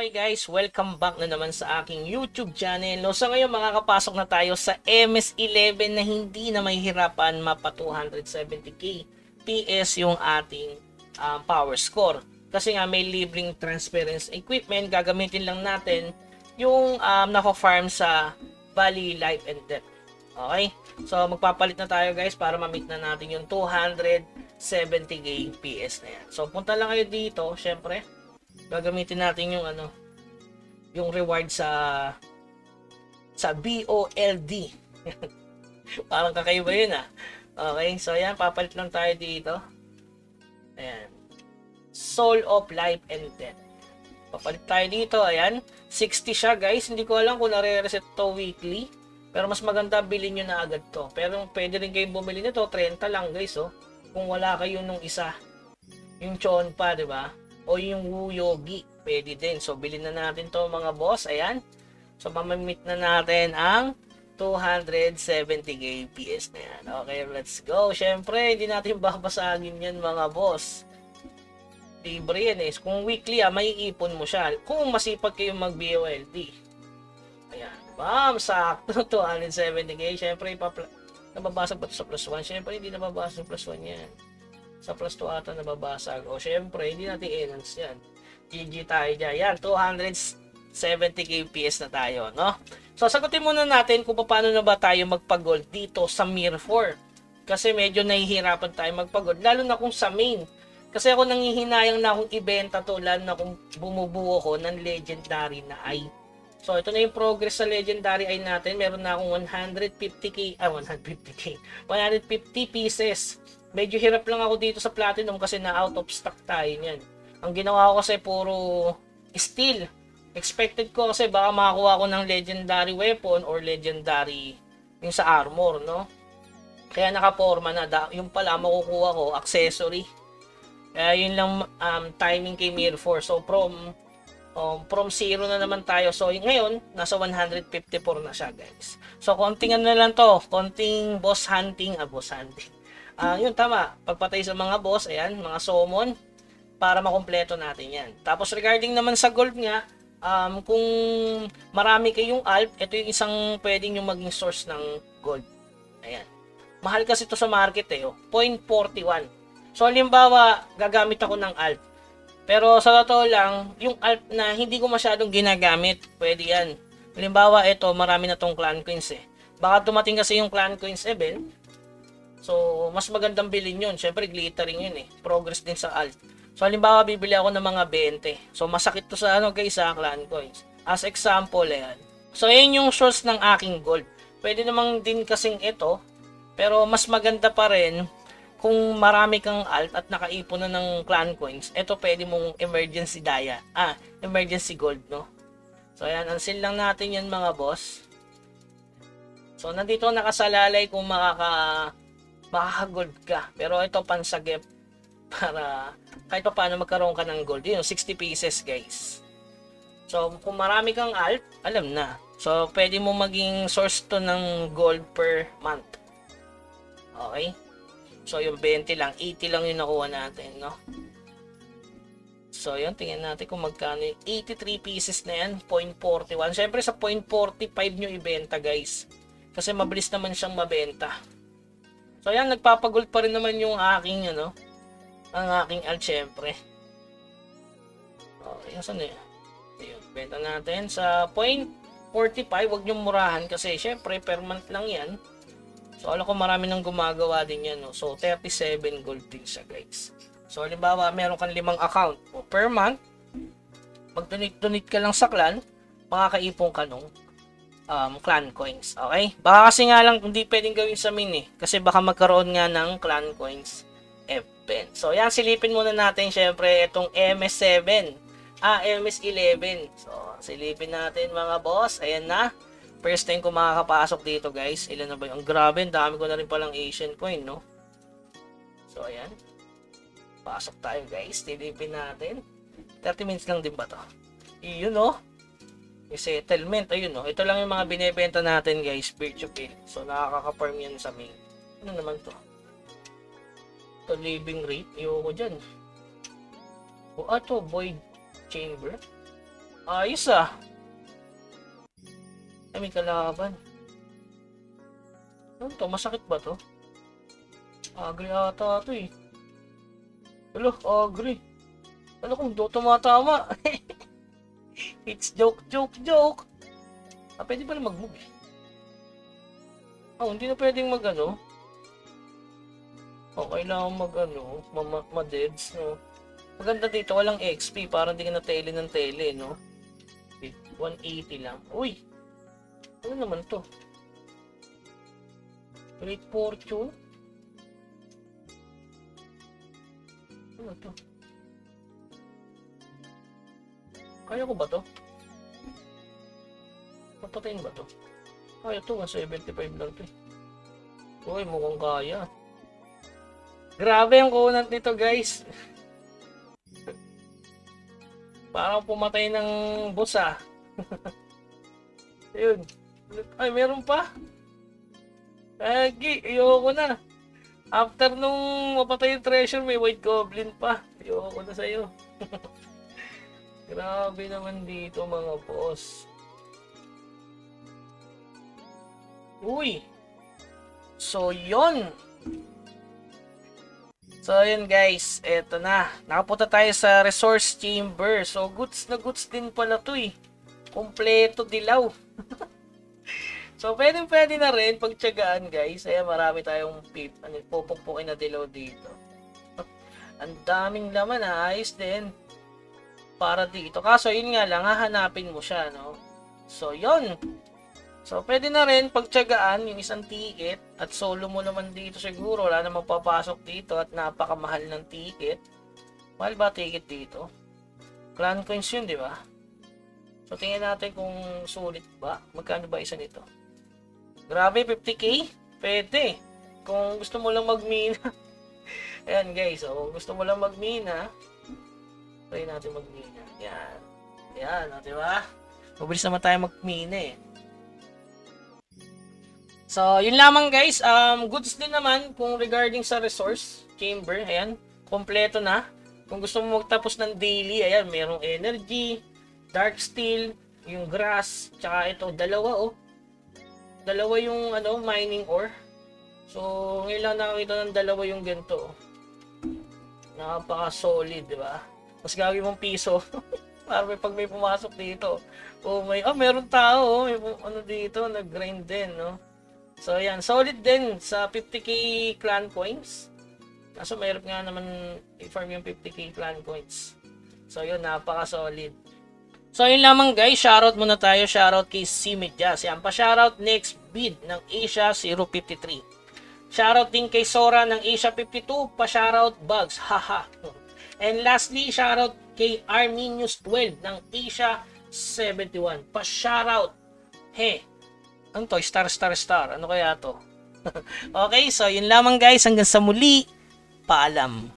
Okay guys, welcome back na naman sa aking YouTube channel. No, so ngayon makakapasok na tayo sa MS11 na hindi na mahihirapan mapa 270k PS yung ating power score. Kasi nga may libreng transference equipment, gagamitin lang natin yung naka-farm sa Bali Life and Death. Okay? So magpapalit na tayo guys para ma-meet na natin yung 270k PS na yan. So punta lang kayo dito, syempre. Gagamitin natin yung yung reward sa BOLD. Parang kakaiba yun Okay, so ayan, papalit lang tayo dito. Ayan. Soul of Life and Death. Papalit tayo dito, ayan. 60 siya guys, hindi ko alam kung nare-reset to weekly. Pero mas maganda bilhin nyo na agad to. Pero pwede rin kayong bumili nito, 30 lang guys Kung wala kayo nung isa. Yung Chonpa, di ba? O yung Wu Yogi, pwede din. So, bilhin na natin to mga boss. Ayan. So, mamamit na natin ang 270k PS na yan. Okay, let's go. Siyempre, hindi natin babasagin yan mga boss. Libre yan Kung weekly may ipon mo siya. Kung masipag kayong mag-BOLD. Ayan. Bam! Sakto. 270k. Siyempre, nababasag ba ito sa plus 1? Siyempre, hindi nababasag sa plus 1 yan. Sa plus 2 ata nababasag. O syempre, hindi natin enhance yan. GG tayo dyan. Yan, 270k PS na tayo, no? So, sagutin muna natin kung paano na ba tayo magpag-gold dito sa Mir 4. Kasi medyo nahihirapan tayo magpag-gold. Lalo na kung sa main. Kasi ako nangihinayang na akong ibenta to. Lalo na kung bumubuo ko ng legendary na eye. So, ito na yung progress sa legendary eye natin. Meron na akong 150k 150 pieces. Medyo hirap lang ako dito sa platinum kasi na out of stock tayo niyan. Ang ginawa ko kasi puro steel. Expected ko kasi baka makakuha ko ng legendary weapon or legendary yung sa armor, no? Kaya nakaporma na. Yung pala makukuha ko, accessory. Kaya yun lang timing kay Mir 4. So from 0 na naman tayo. So ngayon, nasa 154 na siya guys. So konting na lang to. Konting boss hunting. Yun tama, pagpatay sa mga boss, ayan, mga summon, para makumpleto natin yan. Tapos regarding naman sa gold nga, kung marami kayong alp, ito yung isang pwedeng yung maging source ng gold. Ayan. Mahal kasi ito sa market 0.41. So halimbawa, gagamit ako ng alp. Pero sa totoo lang, yung alp na hindi ko masyadong ginagamit, pwede yan. Halimbawa, ito, marami na tong clan coins Baka dumating kasi yung clan coins event. So, mas magandang bilhin yun. Siyempre, glittering yun Progress din sa alt. So, halimbawa, bibili ako ng mga 20. So, masakit to sa guys, sa clan coins. As example, ayan. So, ayan yung source ng aking gold. Pwede namang din kasing ito. Pero, mas maganda pa rin kung marami kang alt at nakaipon na ng clan coins. Ito, pwede mong emergency emergency gold, no? So, ayan. Unsil lang natin yan, mga boss. So, nandito nakasalalay kung makaka-gold ka. Pero ito pansagip para kahit pa paano magkaroon ka ng gold. Yun, 60 pieces guys. So, kung marami kang alt, alam na. So, pwede mo maging source to ng gold per month. Okay? So, yung 20 lang, 80 lang yung nakuha natin, no? So, yun, tingnan natin kung magkano yung 83 pieces na yan, 0.41. Siyempre, sa 0.45 nyo ibenta, guys. Kasi mabilis naman siyang mabenta. So, ayan, nagpapagold pa rin naman yung aking, ang aking alt, syempre. Okay, saan yun? Ayun, benta natin sa 0.45, wag nyo murahan kasi, syempre, per month lang yan. So, alam ko marami nang gumagawa din yan, no? So, 37 gold din siya, guys. So, halimbawa, meron kang 5 account. O, per month, mag-donate ka lang sa clan, makakaipon ka nung clan coins. Okay? Baka kasi nga lang hindi pwedeng gawin sa main kasi baka magkaroon nga ng clan coins event. So, yan, silipin muna natin syempre itong MS7. MS11. So, silipin natin mga boss. Ayan na. First time ko makakapasok dito guys. Ilan na ba yung? Grabe, dami ko na rin palang Asian coin, no? So, ayan. Pasok tayo guys. Silipin natin. 30 minutes lang din ba to? Iyon, no? Yung settlement, ayun ito lang yung mga binebenta natin guys, virtual. So nakaka-farm yan sa main. Ano naman to? Ito living rate, ayoko dyan. O ito, void chamber. Ayos ah. Ay, may kalaban. Ano to? Masakit ba to? Agri ata to eh. Alo, agri. Ano kung do tumatama? It's joke, joke, joke. Ah, pwede pala mag-move eh. Oh, hindi na pwedeng mag-ano. Oh, kailangan mag-ano, ma-deads, no? Maganda dito, walang XP, parang hindi ka na tele ng tele, no? 180 lang. Uy! Ano naman to? Great Fortune? Ano to? Kaya ko ba to? Papatayin ba to? Kaya to, 175 lang to. Uy, mukhang kaya. Grabe ang kunat nito, guys. Parang pumatay ng boss ah. Ayun. Ay, meron pa? Agi, ayoko na. After nung mapatay yung treasure, may white goblin pa. Ayoko na sa'yo. Grabe naman dito mga boss. Uy! So, yun. So, yun guys. Eto na. Nakapunta tayo sa resource chamber. So, goods na goods din pala to eh. Kompleto dilaw. So, pwede na rin pagtyagaan guys. Ayan, marami tayong pupukpukin na dilaw dito. Ang daming laman ha. Ayos din. Para dito. Kaso, yun nga lang, hahanapin mo siya, no? So, yun. So, pwede na rin pagtyagaan yung isang ticket at solo mo naman dito siguro. Wala namang papasok dito at napakamahal ng ticket. Mahal ba ticket dito? Clan coins yun, di ba? So, tingnan natin kung sulit ba. Magkano ba isa nito? Grabe, 50k? Pwede. Kung gusto mo lang magmina. Ayan guys, so, gusto mo lang magmina. Try natin magmina. Yan. Yan, di ba? Mabilis naman tayo magmina eh. So, yun lamang guys. Goods din naman kung regarding sa resource chamber. Ayan, kompleto na. Kung gusto mo magtapos ng daily, ayan, merong energy, dark steel, yung grass, tsaka ito, dalawa oh. Dalawa yung ano, mining ore. So, ngayon lang nakakita ng dalawa yung ganito oh. Napaka-solid, di ba? Mas gagawin mong piso. Para pag may pumasok dito. Oh, meron tao oh. May ano dito, nag-grind din, no? So, yan. Solid din sa 50k clan coins. Kaso, mahirap nga naman i-farm yung 50k clan coins. So, yun. Napaka-solid. So, yun lamang guys. Shoutout muna tayo. Shoutout kay Simedjas. Yan. Pa-shoutout next bid ng Asia 053. Shoutout din kay Sora ng Asia 52. Pa-shoutout Bugs. Haha. And lastly, shoutout kay Arminius 12 ng Asia 71. Pa-shoutout. He. Ano to? Star. Ano kaya to? Okay, so yun lamang guys. Hanggang sa muli. Paalam.